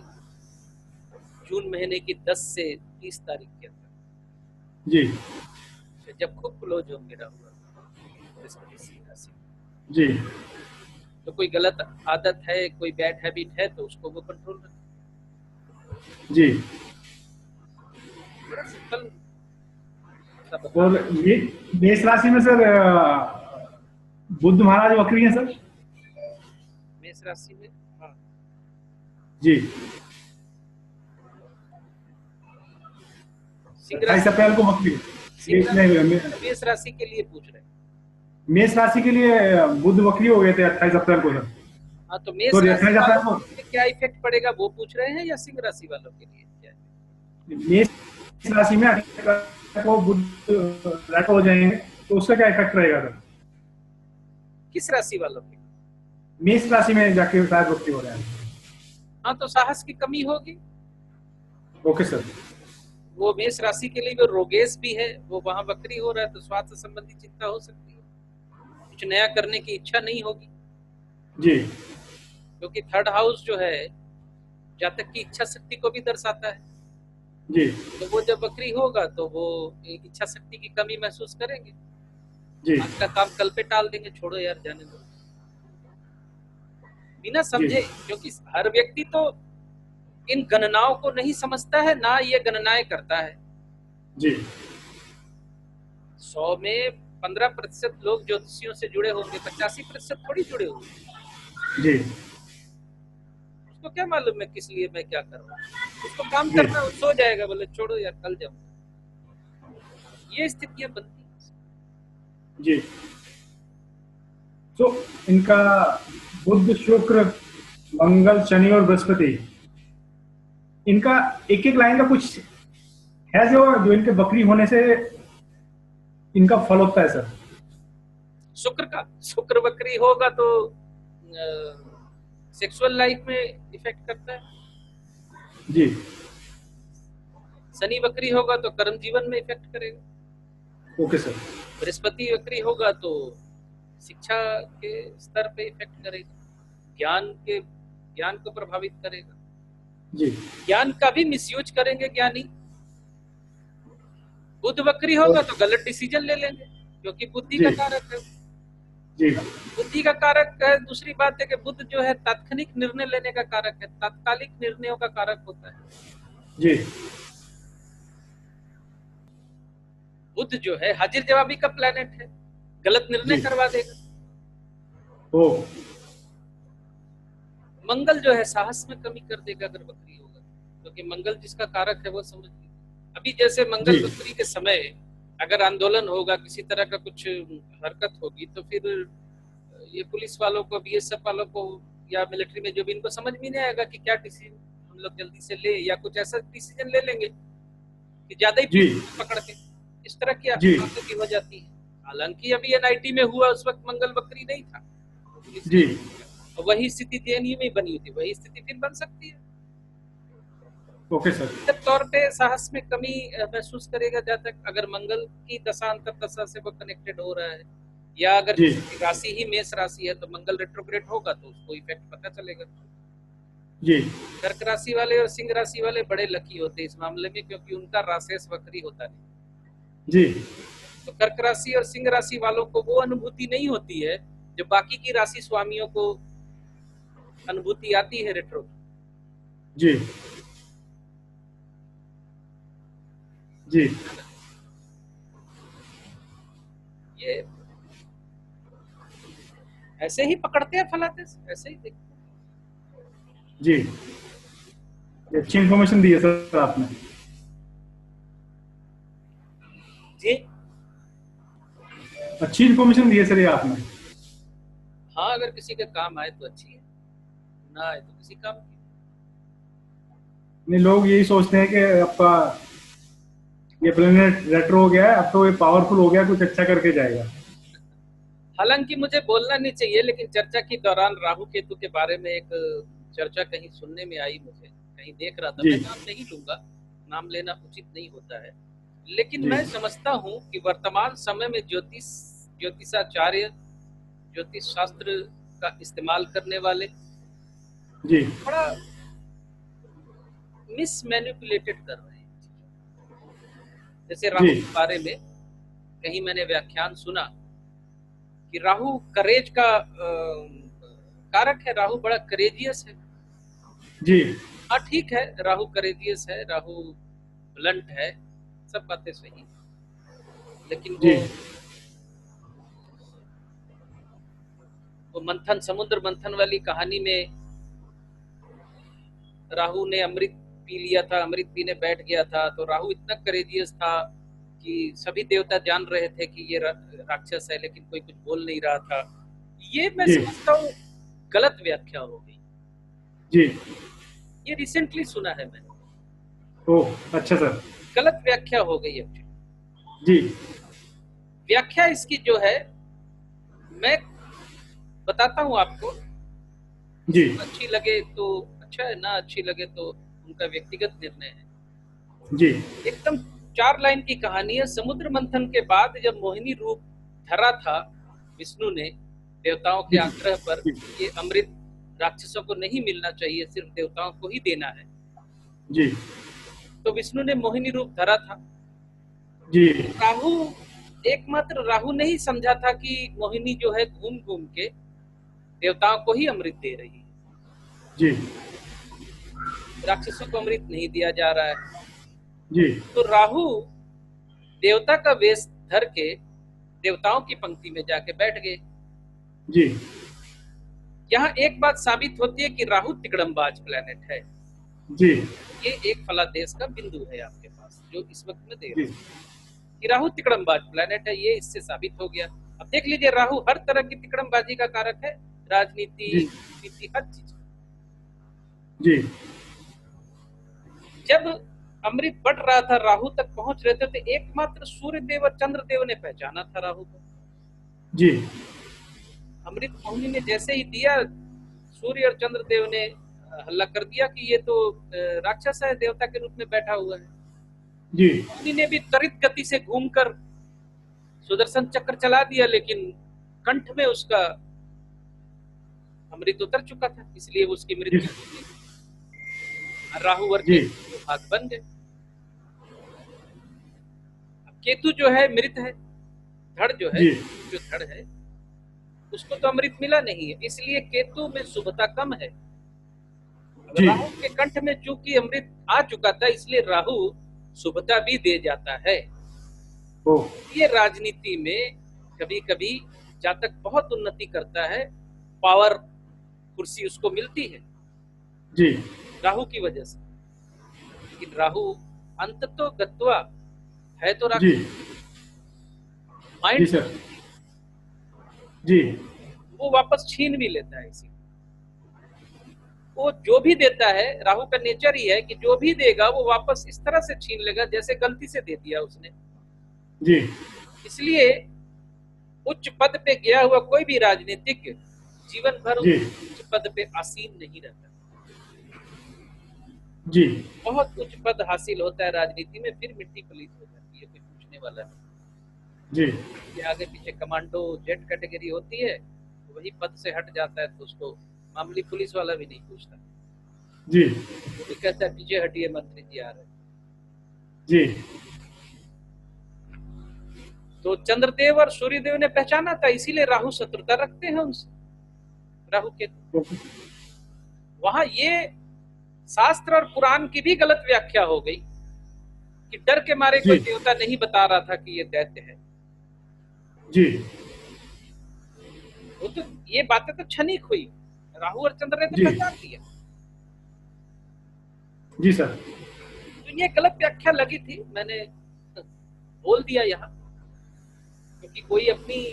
Speaker 1: जून महीने की 10 से 30 तारीख के अंदर,
Speaker 2: जी
Speaker 1: जब खूब क्लोज होंगे राहु और बृहस्पति सिंह राशि,
Speaker 2: जी
Speaker 1: तो कोई गलत आदत है, कोई बैड हैबिट है, तो उसको वो कंट्रोल रखें।
Speaker 2: जी।
Speaker 1: बड़ा सिंपल सा
Speaker 2: और
Speaker 1: बता।
Speaker 2: ये मेष राशि में सर बुध महाराज वक्री हैं सर।
Speaker 1: मेष राशि में, हाँ,
Speaker 2: जी
Speaker 1: सिंह
Speaker 2: 28
Speaker 1: राशि,
Speaker 2: अप्रैल को वक्री है।
Speaker 1: सिंह
Speaker 2: नहीं,
Speaker 1: राशि मेष राशि के लिए पूछ रहे हैं।
Speaker 2: मेष राशि के लिए बुध वक्री हो गए थे 28 अप्रैल को सर।
Speaker 1: हाँ, तो मेष
Speaker 2: सॉरी
Speaker 1: राशि
Speaker 2: 28 अप्रैल
Speaker 1: वालों
Speaker 2: को।
Speaker 1: के लिए क्या इफेक्ट पड़ेगा वो पूछ रहे हैं, या सिंह राशि वालों के लिए क्या है?
Speaker 2: मेष राशि में 28 अप्रैल को बुध रेट्रो हो जाएंगे, तो उसका क्या इफेक्ट रहेगा सर?
Speaker 1: किस राशि वालों के लिए?
Speaker 2: मेष राशि में जाके शायद वक्री हो रहे हैं।
Speaker 1: हाँ, तो साहस की कमी होगी।
Speaker 2: Okay sir.
Speaker 1: वो मेष राशि के लिए वो रोगेश भी है, वो वहां वक्री हो रहा है, तो स्वास्थ्य संबंधी चिंता हो सकती है, कुछ नया करने की इच्छा नहीं होगी,
Speaker 2: जी
Speaker 1: क्योंकि थर्ड हाउस जो है जातक की इच्छा शक्ति को भी दर्शाता है।
Speaker 2: जी
Speaker 1: तो वो जब वक्री होगा तो वो एक इच्छा शक्ति की कमी महसूस करेंगे,
Speaker 2: जी
Speaker 1: आज का काम कल पे टाल देंगे, छोड़ो यार जाने दो, बिना
Speaker 2: जी
Speaker 1: समझे। क्योंकि हर व्यक्ति तो इन गणनाओं को नहीं समझता है, ना ये गणनाएं करता है।
Speaker 2: जी
Speaker 1: 100 में 15% लोग ज्योतिषियों से जुड़े होंगे, 85% थोड़ी जुड़े होंगे।
Speaker 2: जी
Speaker 1: उसको क्या मालूम है किस लिए मैं क्या कर रहा हूँ, उसको काम
Speaker 2: जी
Speaker 1: करना, वो सो जाएगा, बोले छोड़ो यार कल जाऊंगा। ये स्थितियां बनती हैं।
Speaker 2: जी। तो इनका बुध शुक्र मंगल शनि और बृहस्पति, इनका एक एक लाइन का कुछ है जो जो इनके बकरी होने से इनका फल होता है सर?
Speaker 1: शुक्र वक्री होगा तो सेक्सुअल लाइफ में इफेक्ट करता है।
Speaker 2: जी
Speaker 1: शनि वक्री होगा तो कर्म जीवन में इफेक्ट करेगा।
Speaker 2: Okay sir.
Speaker 1: बृहस्पति वक्री होगा तो शिक्षा के स्तर पे इफेक्ट करेगा, ज्ञान को प्रभावित करेगा।
Speaker 2: जी
Speaker 1: ज्ञान का भी मिसयूज करेंगे ज्ञानी। बुध वक्री होगा तो गलत डिसीजन ले लेंगे, क्योंकि बुद्धि का कारक है।
Speaker 2: जी
Speaker 1: बुद्धि का कारक है। दूसरी बात है कि बुध जो है तात्कालिक निर्णय लेने का कारक है, तात्कालिक निर्णयों का कारक होता है।
Speaker 2: जी
Speaker 1: बुध जो है हाजिर जवाबी का प्लेनेट है, गलत निर्णय करवा देगा।
Speaker 2: ओ
Speaker 1: मंगल जो है साहस में कमी कर देगा अगर वक्री होगा, क्योंकि मंगल जिसका कारक है वो समझ लीजिए। अभी जैसे मंगल वक्री के समय अगर आंदोलन होगा, किसी तरह का कुछ हरकत होगी, तो फिर ये पुलिस वालों को, बीएसएफ वालों को या मिलिट्री में जो भी, इनको समझ में नहीं आएगा कि क्या डिसीजन हम लोग जल्दी से ले, या कुछ ऐसा डिसीजन ले लेंगे कि ज्यादा ही पकड़ के, इस तरह की आफत हो जाती है। हालांकि अभी एनआईटी में हुआ, उस वक्त मंगल वक्री नहीं था जी, वही स्थिति जेएनयू में बनी थी, वही स्थिति फिर बन सकती है।
Speaker 2: Okay sir.
Speaker 1: निश्चित तौर पे साहस में कमी महसूस करेगा जब तक अगर मंगल की दशा अंतर दशा से वो कनेक्टेड हो रहा है, या अगर राशि ही मेष राशि है तो मंगल रेट्रोग्रेड होगा तो उसको इफेक्ट पता चलेगा जी। कर्क राशि वाले और सिंह राशि वाले बड़े लकी होते हैं इस मामले में, क्योंकि उनका राशेष वक्री होता है जी। तो कर्क राशि और सिंह राशि वालों को वो अनुभूति नहीं होती है जो बाकी की राशि स्वामियों को अनुभूति आती है रेट्रो जी जी। ये ऐसे ही पकड़ते हैं, फलाते ऐसे ही देखते हैं जी। अच्छी इन्फॉर्मेशन दी है सर आपने जी, अच्छी इन्फॉर्मेशन दी है सर ये आपने। हाँ, अगर किसी के काम आए तो अच्छी है, ना आए तो किसी काम की नहीं। लोग यही सोचते हैं कि आपका
Speaker 2: ये प्लेनेट रेट्रो हो गया है, अब तो ये पावरफुल हो गया, कुछ अच्छा करके जाएगा।
Speaker 1: हालांकि मुझे बोलना नहीं चाहिए, लेकिन चर्चा के दौरान राहु केतु के बारे में एक चर्चा कहीं सुनने में आई, मुझे कहीं देख रहा था,
Speaker 2: जी
Speaker 1: मैं नाम नहीं लूंगा, नाम लेना उचित नहीं होता है, लेकिन
Speaker 2: जी
Speaker 1: मैं समझता हूँ कि वर्तमान समय में ज्योतिषाचार्य, ज्योतिष शास्त्र का इस्तेमाल करने वाले
Speaker 2: जी
Speaker 1: थोड़ा मिस मैनिपुलेटेड कर रहे हैं। जैसे
Speaker 2: जी
Speaker 1: राहु के बारे में कहीं मैंने व्याख्यान सुना कि राहु करेज का कारक है, राहु बड़ा करेजियस है।
Speaker 2: जी
Speaker 1: हाँ ठीक है, राहु करेजियस है, राहु ब्लंट है, सब बातें सही, लेकिन
Speaker 2: जी
Speaker 1: वो मंथन, समुद्र मंथन वाली कहानी में राहु ने अमृत पी लिया था, अमृत पीने बैठ गया था, तो राहु इतना करेजियस था कि सभी देवता जान रहे थे कि ये राक्षस है, लेकिन कोई कुछ बोल नहीं रहा था। ये मैं
Speaker 2: जी
Speaker 1: समझता हूँ गलत व्याख्या हो गई।
Speaker 2: जी।
Speaker 1: ये रिसेंटली सुना है मैंने,
Speaker 2: ओह अच्छा सर।
Speaker 1: गलत व्याख्या हो गई एक्चुअली।
Speaker 2: जी
Speaker 1: व्याख्या इसकी जो है, मैं बताता हूँ आपको,
Speaker 2: जी
Speaker 1: किसी को अच्छी लगे तो अच्छा है, ना अच्छी लगे तो उनका व्यक्तिगत निर्णय है।
Speaker 2: जी
Speaker 1: एकदम 4 लाइन की कहानी है। समुद्र मंथन के बाद जब मोहिनी रूप धरा था विष्णु ने देवताओं के
Speaker 2: जी
Speaker 1: आग्रह पर,
Speaker 2: जी
Speaker 1: ये अमृत राक्षसों को नहीं मिलना चाहिए, सिर्फ देवताओं को ही देना है,
Speaker 2: जी
Speaker 1: तो विष्णु ने मोहिनी रूप धरा था।
Speaker 2: जी
Speaker 1: राहु, एकमात्र राहु ने ही समझा था कि मोहिनी जो है घूम घूम के देवताओं को ही अमृत दे रही है,
Speaker 2: जी
Speaker 1: राक्षसों को अमृत नहीं दिया जा रहा है।
Speaker 2: जी
Speaker 1: तो राहु देवता का वेश धर के देवताओं की पंक्ति में जाके बैठ गए।
Speaker 2: जी
Speaker 1: यहाँ एक बात साबित होती है कि राहु तिकड़मबाज प्लेनेट है।
Speaker 2: जी
Speaker 1: ये एक फलादेश का बिंदु है आपके पास जो इस वक्त में दे रहा
Speaker 2: जी
Speaker 1: हूं कि राहु तिकड़मबाज प्लेनेट है, ये इससे साबित हो गया। अब देख लीजिए, राहु हर तरह की तिकड़मबाजी का कारक है, राजनीति,
Speaker 2: जी
Speaker 1: नीति, हर चीज।
Speaker 2: जी
Speaker 1: जब अमृत बढ़ रहा था, राहु तक पहुंच रहे थे, तो एकमात्र सूर्य देव और चंद्र देव ने पहचाना था राहु को।
Speaker 2: जी
Speaker 1: अमृत मोहिनी ने जैसे ही दिया, सूर्य और चंद्र देव ने हल्ला कर दिया कि ये तो राक्षस है, देवता के रूप में बैठा हुआ है।
Speaker 2: जी
Speaker 1: मोहिनी ने भी त्वरित गति से घूमकर सुदर्शन चक्र चला दिया, लेकिन कंठ में उसका अमृत उतर चुका था, इसलिए उसकी
Speaker 2: जी
Speaker 1: मृत्यु हो गई। राहु और
Speaker 2: जी
Speaker 1: केतु हाथ बन गए। केतु जो है मृत है, धड़ जो है,
Speaker 2: जी
Speaker 1: जो धड़ है उसको तो अमृत मिला नहीं है, इसलिए केतु में शुभता कम है।
Speaker 2: जी
Speaker 1: राहु के कंठ में चूंकि अमृत आ चुका था, इसलिए राहु शुभता भी दे जाता है।
Speaker 2: ओ
Speaker 1: ये राजनीति में कभी कभी जातक बहुत उन्नति करता है, पावर, कुर्सी उसको मिलती है
Speaker 2: जी
Speaker 1: राहु की वजह से, लेकिन राहु अंततो गत्वा है तो
Speaker 2: जी जी
Speaker 1: माइंड
Speaker 2: सर जी
Speaker 1: वो वापस छीन भी लेता है। इसी वो जो भी देता है, राहु का नेचर ही है कि जो भी देगा वो वापस इस तरह से छीन लेगा जैसे गलती से दे दिया उसने।
Speaker 2: जी
Speaker 1: इसलिए उच्च पद पे गया हुआ कोई भी राजनीतिक जीवन भर
Speaker 2: जी
Speaker 1: उच्च पद पे आसीन नहीं रहता।
Speaker 2: जी
Speaker 1: बहुत उच्च पद हासिल होता है राजनीति में, फिर मिट्टी पलीत हो जाती है, कोई पूछने वाला नहीं।
Speaker 2: जी
Speaker 1: ये आगे पीछे कमांडो जेट कैटेगरी होती है, तो वही पद से हट जाता है तो उसको मामूली पुलिस वाला भी नहीं पूछता,
Speaker 2: जी
Speaker 1: वो भी कहता है पीछे हटिए मंत्री जी आ रहे।
Speaker 2: जी
Speaker 1: तो चंद्रदेव और सूर्यदेव ने पहचाना था, इसीलिए राहु शत्रुता रखते हैं उनसे, राहु के। वहां ये शास्त्र और पुराण की भी गलत व्याख्या हो गई कि डर के मारे कोई देवता नहीं बता रहा था कि ये दैत्य है।
Speaker 2: जी
Speaker 1: वो तो ये बातें तो क्षणिक हुई, राहु और चंद्र ने तो पहचान लिया।
Speaker 2: जी सर।
Speaker 1: तो ये गलत व्याख्या लगी थी, मैंने बोल दिया यहाँ, क्योंकि कोई अपनी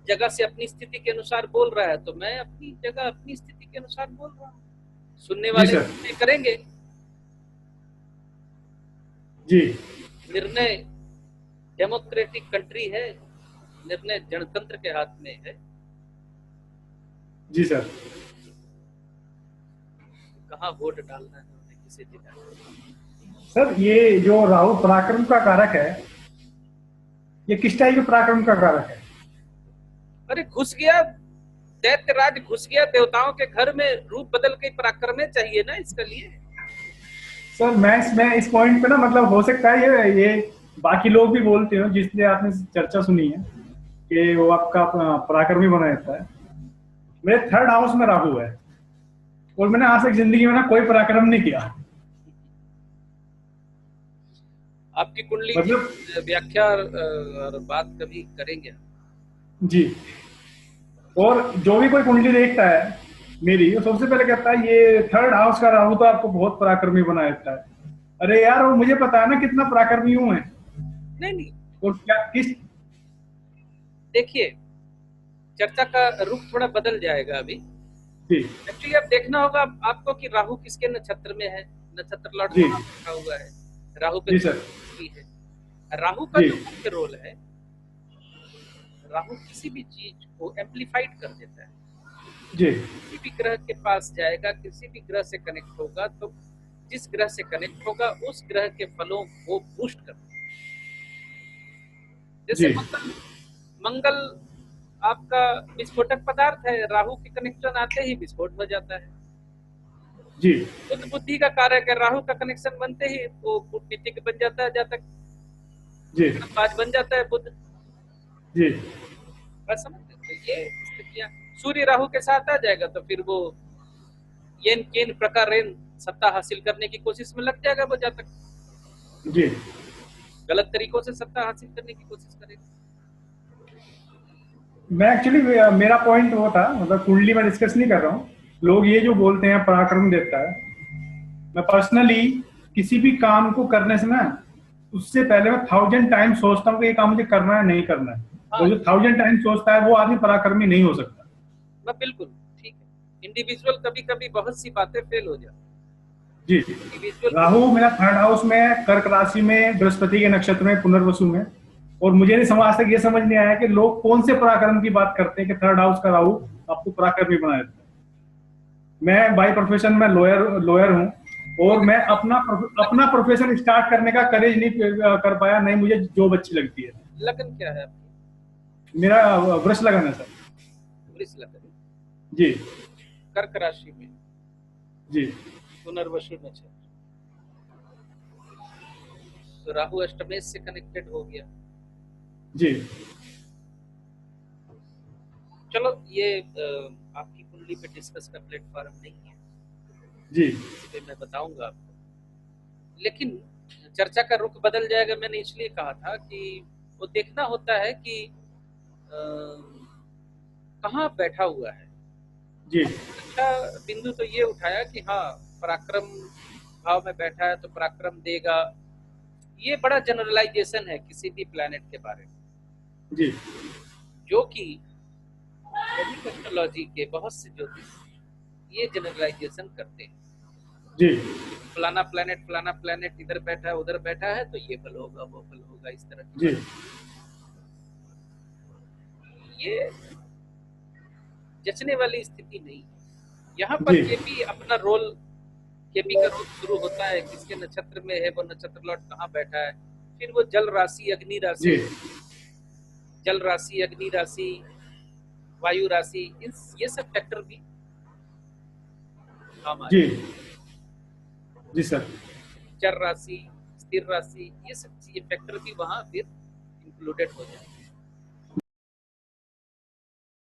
Speaker 1: जगह से अपनी स्थिति के अनुसार बोल रहा है, तो मैं अपनी जगह अपनी स्थिति के अनुसार बोल रहा हूँ, सुनने वाले करेंगे।
Speaker 2: जी
Speaker 1: निर्णय डेमोक्रेटिक कंट्री है, निर्णय जनतंत्र के हाथ में है।
Speaker 2: जी सर।
Speaker 1: कहाँ वोट डालना है उन्हें, किसे जिताना है।
Speaker 2: सर ये जो राहु पराक्रम का कारक है, ये किस टाइप के पराक्रम का कारक है?
Speaker 1: अरे घुस गया, दैत्यराज घुस गया देवताओं के घर में, रूप बदल के पराक्रम चाहिए ना इसके लिए।
Speaker 2: सर मैं इस पॉइंट पे ना, मतलब हो सकता है ये बाकी लोग भी बोलते हो, जिसलिए आपने चर्चा सुनी है कि वो आपका पराक्रमी बना रहता है। मेरे थर्ड हाउस में राहु है और मैंने आज तक जिंदगी में ना कोई पराक्रम नहीं किया।
Speaker 1: आपकी कुंडली
Speaker 2: मतलब
Speaker 1: की व्याख्या और बात कभी करेंगे
Speaker 2: जी। और जो भी कोई कुंडली देखता है मेरी, वो सबसे पहले कहता है ये थर्ड हाउस का राहु तो आपको बहुत पराक्रमी बना देता है। अरे यार वो मुझे पता है ना कितना पराक्रमी हूं मैं।
Speaker 1: नहीं
Speaker 2: और क्या किस,
Speaker 1: देखिए चर्चा का रुख थोड़ा बदल जाएगा अभी।
Speaker 2: जी
Speaker 1: एक्चुअली अब देखना होगा आपको कि राहु किसके नक्षत्र में है, नक्षत्र लॉर्ड
Speaker 2: जी
Speaker 1: कहाँ बैठा हुआ है, राहु पे
Speaker 2: जी सर
Speaker 1: भी है। राहु का
Speaker 2: जी
Speaker 1: जो मुख्य रोल है, राहु किसी भी चीज को एम्पलीफाइड कर देता है।
Speaker 2: जी
Speaker 1: किसी भी ग्रह के पास जाएगा, किसी भी ग्रह से कनेक्ट होगा, तो जिस ग्रह से कनेक्ट होगा उस ग्रह के फलों को बूस्ट करता है। जैसे
Speaker 2: जी
Speaker 1: मंगल आपका विस्फोटक पदार्थ है, राहु के कनेक्शन आते ही विस्फोट हो जाता है।
Speaker 2: जी
Speaker 1: बुद्ध बुद्धि का कारक है, राहु का कनेक्शन बनते ही वो कूटनीतिक बन जाता है, जातक
Speaker 2: जी
Speaker 1: बाज बन जाता है बुद्ध।
Speaker 2: जी
Speaker 1: बस समझते तो ये स्थितियां सूर्य राहु के साथ आ जाएगा तो फिर वो येन केन प्रकार सत्ता हासिल करने की कोशिश में लग जाएगा वो जातक,
Speaker 2: जी
Speaker 1: गलत तरीकों से सत्ता हासिल करने की कोशिश करेगा।
Speaker 2: मैं एक्चुअली मेरा पॉइंट वो था, मतलब कुंडली में डिस्कस नहीं कर रहा हूँ। लोग ये जो बोलते हैं पराक्रम देता है, मैं पर्सनली किसी भी काम को करने से ना, उससे पहले मैं 1000 टाइम सोचता हूँ कि ये काम मुझे करना है नहीं करना है।
Speaker 1: हाँ,
Speaker 2: और जो 1000 टाइम सोचता है वो आदमी पराक्रमी नहीं हो सकता।
Speaker 1: बिल्कुल ठीक है। इंडिविजुअल कभी कभी बहुत सी बातें फेल हो जाती
Speaker 2: जी।
Speaker 1: इंडिविजुअल।
Speaker 2: राहु मेरा थर्ड हाउस में, कर्क राशि में, बृहस्पति के नक्षत्र में, पुनर्वसु में। और मुझे नहीं समझ, आज तक ये समझ नहीं आया कि लोग कौन से पराक्रम की बात करते हैं कि थर्ड हाउस का राहु आपको पराक्रमी बना देता है। मैं बाय प्रोफेशन में लॉयर हूँ और मैं अपना प्रोफेशन स्टार्ट करने का करेज नहीं कर पाया, नहीं मुझे जॉब अच्छी लगती है।
Speaker 1: लगन क्या है आपकी?
Speaker 2: मेरा वृष लगन है सर।
Speaker 1: वृष लगन
Speaker 2: जी।
Speaker 1: कर्क राशि में
Speaker 2: जी
Speaker 1: पुनर्वसु नक्षत्र, तो राहु अष्टमेश से कनेक्टेड हो गया।
Speaker 2: जी।
Speaker 1: चलो ये आपकी कुंडली पे डिस्कस का प्लेटफॉर्म नहीं है
Speaker 2: जी,
Speaker 1: इस पे मैं बताऊंगा आपको, लेकिन चर्चा का रुख बदल जाएगा। मैंने इसलिए कहा था कि वो देखना होता है कि कहाँ बैठा हुआ है।
Speaker 2: जी
Speaker 1: अच्छा बिंदु तो ये उठाया कि हाँ पराक्रम भाव में बैठा है तो पराक्रम देगा, ये बड़ा जनरलाइजेशन है किसी भी प्लैनेट के बारे में,
Speaker 2: जी
Speaker 1: जो कि एस्ट्रोलॉजी के बहुत से ज्योतिष ये जनरलाइजेशन करते हैं।
Speaker 2: जी
Speaker 1: फलाना प्लैनेट इधर बैठा है उधर बैठा है तो ये बल होगा वो बल होगा, इस तरह
Speaker 2: जी
Speaker 1: ये जचने वाली स्थिति नहीं है। यहाँ पर केपी अपना रोल, केपी का रोल शुरू होता है किसके नक्षत्र में है, वो नक्षत्र लॉर्ड कहाँ बैठा है, फिर वो जल राशि, अग्नि राशि, जल राशि, अग्नि राशि, वायु राशि, ये सब फैक्टर भी
Speaker 2: जी जी सर,
Speaker 1: चर राशि, स्थिर राशि, ये सब चीजें फैक्टर भी वहां फिर इंक्लूडेड हो जाए।